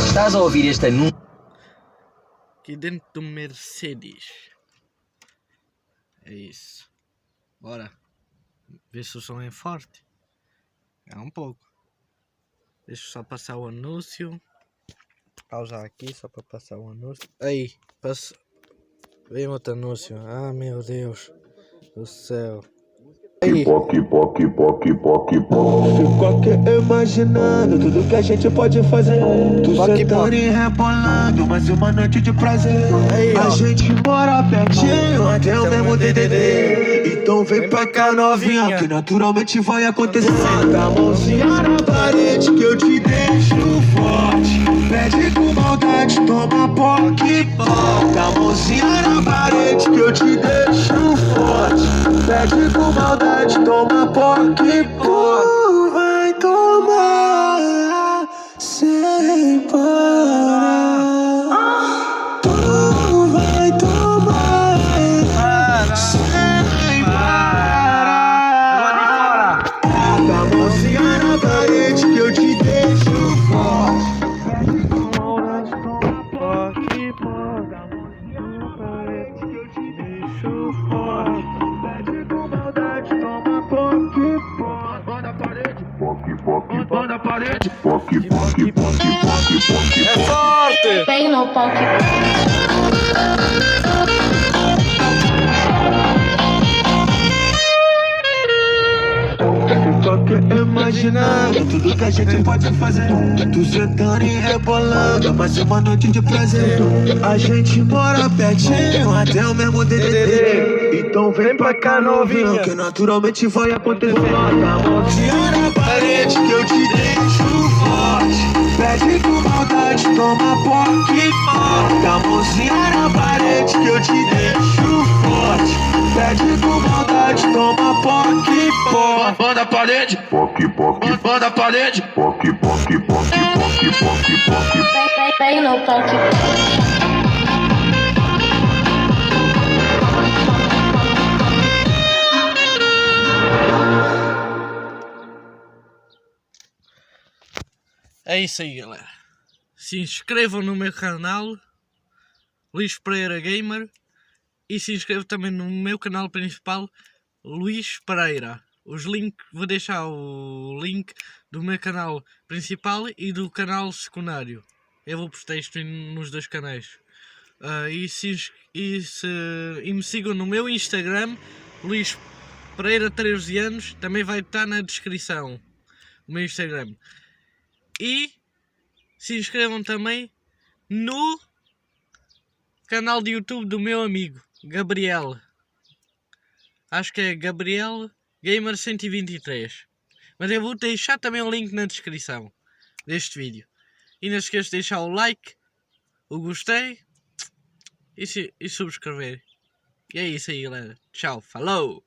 Estás a ouvir este anúncio? Aqui dentro do Mercedes. É isso. Bora. Ver se o som é forte. É um pouco. Deixa eu só passar o anúncio. Pausar aqui só para passar o anúncio. Aí, passa. Vem outro anúncio. Ah, meu Deus do céu. Aí. Fico aqui imaginando tudo que a gente pode fazer. Tu sentando e rebolando, mais uma noite de prazer. Aí, a ó. gente mora pertinho, até o mesmo DDD. Então vem pra cá novinha, que naturalmente vai acontecer. Dá a mãozinha na parede que eu te deixo forte. Pede com maldade, toma POC. Dá a mãozinha na parede que eu te deixo forte. Pede com maldade, toma POC. Vai tomar sem parar. Tu vai tomar sem parar. Dá a mãozinha na parede que eu te deixo forte. Pede com maldade, toma POC. Dá a mãozinha na parede que eu te deixo forte. Pede com maldade, toma POC. Banda parede, banda parede, É forte! Bem no POC. Fico aqui imaginando tudo que a gente pode fazer. Tu sentando e rebolando, mais uma noite de prazer. A gente mora pertinho, até o mesmo DDD. Então vem pra cá novinha, que naturalmente vai acontecer. Bota a mãozinha na parede que eu te deixo forte. Pede com maldade, toma POC. Bota a mãozinha na parede que eu te deixo forte. Pede com maldade, toma POC. Banda a parede, banda a parede, Bem no POC. É isso aí, galera. Se inscrevam no meu canal, Luís Pereira Gamer, e se inscrevam também no meu canal principal, Luís Pereira. Vou deixar o link do meu canal principal e do canal secundário. Eu vou postar isto nos dois canais. E me sigam no meu Instagram, Luís Pereira 13 anos, também vai estar na descrição o meu Instagram. E se inscrevam também no canal de YouTube do meu amigo Gabriel. Acho que é Gabriel Gamer 123. Mas eu vou deixar também o link na descrição deste vídeo. E não se esqueça de deixar o like, o gostei e subscrever. E é isso aí, galera. Tchau, falou!